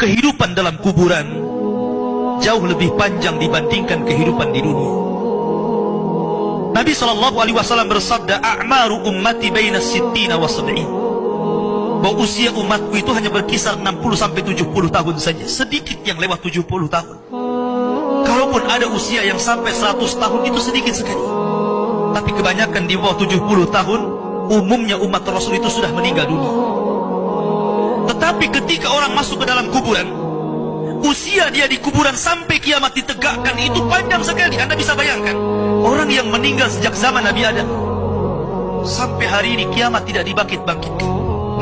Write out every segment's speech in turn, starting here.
kehidupan dalam kuburan jauh lebih panjang dibandingkan kehidupan di dunia. Nabi SAW bersabda, "A'maru ummati baina sittina wa sab'in." Bahwa usia umatku itu hanya berkisar 60 sampai 70 tahun saja. Sedikit yang lewat 70 tahun. Kalaupun ada usia yang sampai 100 tahun, itu sedikit sekali. Tapi kebanyakan di bawah 70 tahun, umumnya umat Rasul itu sudah meninggal dunia. Tetapi ketika orang masuk ke dalam kuburan, usia dia di kuburan sampai kiamat ditegakkan itu panjang sekali. Anda bisa bayangkan, orang yang meninggal sejak zaman Nabi Adam sampai hari ini kiamat tidak dibangkit-bangkitkan,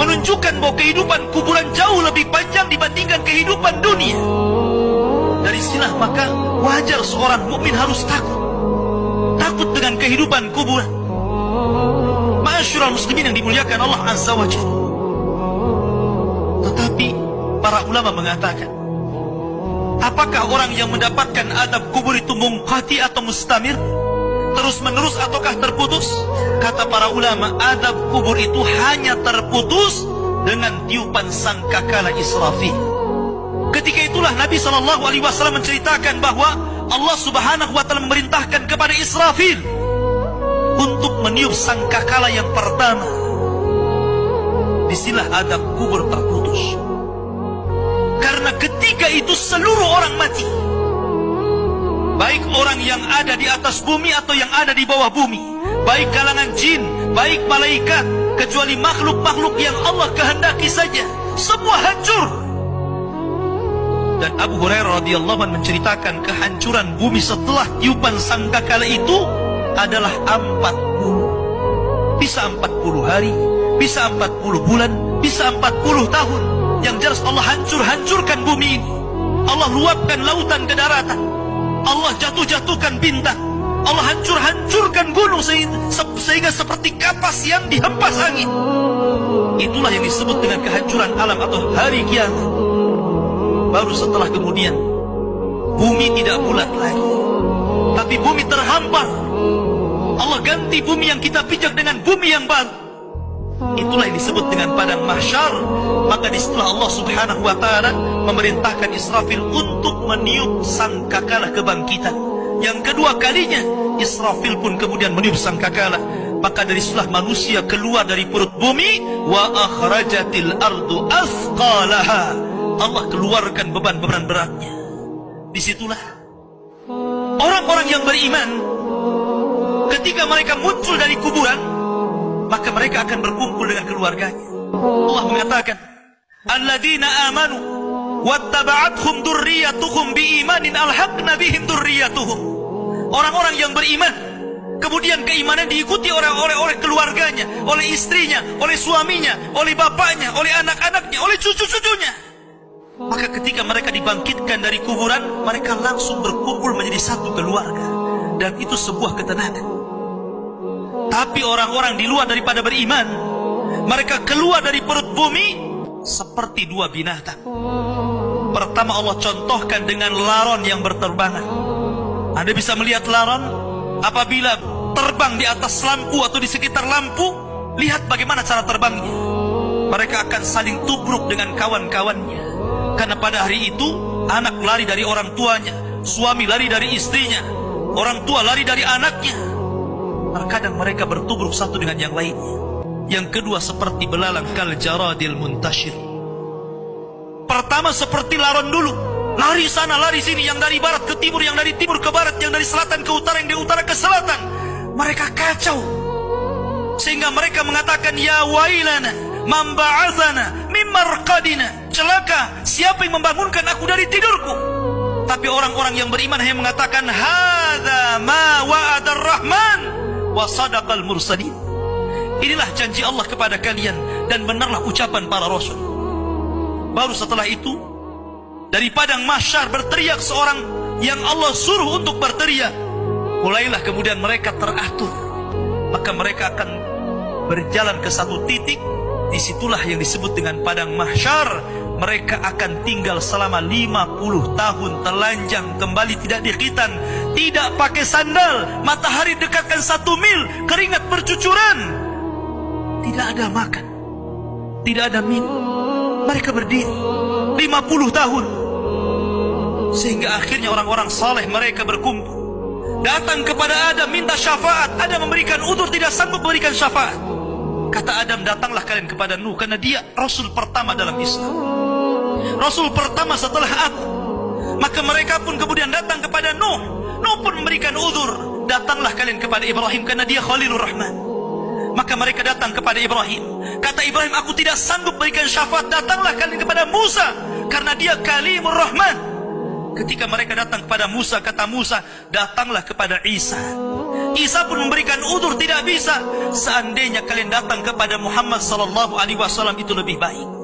menunjukkan bahwa kehidupan kuburan jauh lebih panjang dibandingkan kehidupan dunia. Dari sinilah maka wajar seorang mukmin harus takut dengan kehidupan kuburan. Ma'asyiral muslimin yang dimuliakan Allah Azza wa Jalla. Tetapi para ulama mengatakan, apakah orang yang mendapatkan adab kubur itu munqati atau mustamir, terus menerus ataukah terputus? Kata para ulama, adab kubur itu hanya terputus dengan tiupan sangkakala Israfil. Ketika itulah Nabi SAW menceritakan bahwa Allah Subhanahu wa Ta'ala memerintahkan kepada Israfil untuk meniup sangkakala yang pertama. Disinilah adab kubur terputus. Karena ketika itu seluruh orang mati, baik orang yang ada di atas bumi atau yang ada di bawah bumi, baik kalangan jin, baik malaikat, kecuali makhluk-makhluk yang Allah kehendaki saja, semua hancur. Dan Abu Hurairah radhiyallahu anhu menceritakan kehancuran bumi setelah tiupan sangkakala itu adalah 40. Bisa 40 hari, bisa 40 bulan, bisa 40 tahun. Yang jelas Allah hancurkan bumi ini. Allah luapkan lautan ke daratan. Allah jatuhkan bintang. Allah hancurkan gunung sehingga seperti kapas yang dihempas angin. Itulah yang disebut dengan kehancuran alam atau hari kiamat. Baru setelah kemudian bumi tidak bulat lagi, tapi bumi terhampar. Allah ganti bumi yang kita pijak dengan bumi yang baru. Itulah yang disebut dengan padang mahsyar. Maka disitulah Allah Subhanahu wa Ta'ala memerintahkan Israfil untuk meniup sangkakala kebangkitan. Yang kedua kalinya Israfil pun kemudian meniup sangkakala. Maka dari situlah manusia keluar dari perut bumi. Wa akhrajatil ardu athqalaha. Allah keluarkan beban-beban beratnya. Disitulah orang-orang yang beriman, ketika mereka muncul dari kuburan, maka mereka akan berkumpul dengan keluarganya. Allah mengatakan, alladzina amanu wattaba'athum dzurriyyatuhum biimanin alhaqna bihim dzurriyyatuhum. Orang-orang yang beriman, kemudian keimanan diikuti oleh keluarganya, oleh istrinya, oleh suaminya, oleh bapaknya, oleh anak-anaknya, oleh cucu-cucunya. Maka ketika mereka dibangkitkan dari kuburan, mereka langsung berkumpul menjadi satu keluarga. Dan itu sebuah ketenangan. Tapi orang-orang di luar daripada beriman, mereka keluar dari perut bumi seperti dua binatang. Pertama Allah contohkan dengan laron yang berterbangan. Anda bisa melihat laron apabila terbang di atas lampu atau di sekitar lampu. Lihat bagaimana cara terbangnya. Mereka akan saling tubruk dengan kawan-kawannya. Karena pada hari itu anak lari dari orang tuanya, suami lari dari istrinya, orang tua lari dari anaknya. Terkadang mereka bertubruk satu dengan yang lainnya. Yang kedua seperti belalang kal jaradil muntashir. Pertama seperti laron dulu, lari sana lari sini, yang dari barat ke timur, yang dari timur ke barat, yang dari selatan ke utara, yang dari utara ke selatan. Mereka kacau sehingga mereka mengatakan, ya wailana man ba'atsana min marqadina. Celaka, siapa yang membangunkan aku dari tidurku? Tapi orang-orang yang beriman hanya mengatakan, hadza ma wa'adar rahman wa sadaqal mursalin. Inilah janji Allah kepada kalian dan benarlah ucapan para rasul. Baru setelah itu dari padang mahsyar berteriak seorang yang Allah suruh untuk berteriak. Mulailah kemudian mereka teratur. Maka mereka akan berjalan ke satu titik. Disitulah yang disebut dengan padang mahsyar. Mereka akan tinggal selama 50 tahun telanjang, kembali tidak dikhitan, tidak pakai sandal, matahari dekatkan 1 mil, keringat bercucuran, tidak ada makan, tidak ada minum. Mereka berdiri 50 tahun. Sehingga akhirnya orang-orang saleh mereka berkumpul, datang kepada Adam minta syafaat. Adam memberikan udzur, tidak sanggup memberikan syafaat. Kata Adam, datanglah kalian kepada Nuh, karena dia rasul pertama dalam Islam, rasul pertama setelah aku. Maka mereka pun kemudian datang kepada Nuh. Nuh pun memberikan udzur, datanglah kalian kepada Ibrahim, karena dia Khalilur Rahman. Maka mereka datang kepada Ibrahim. Kata Ibrahim, aku tidak sanggup berikan syafaat, datanglah kalian kepada Musa, karena dia Kalimur Rahman. Ketika mereka datang kepada Musa, kata Musa, datanglah kepada Isa. Isa pun memberikan udzur, tidak bisa. Seandainya kalian datang kepada Muhammad sallallahu alaihi wasallam itu lebih baik.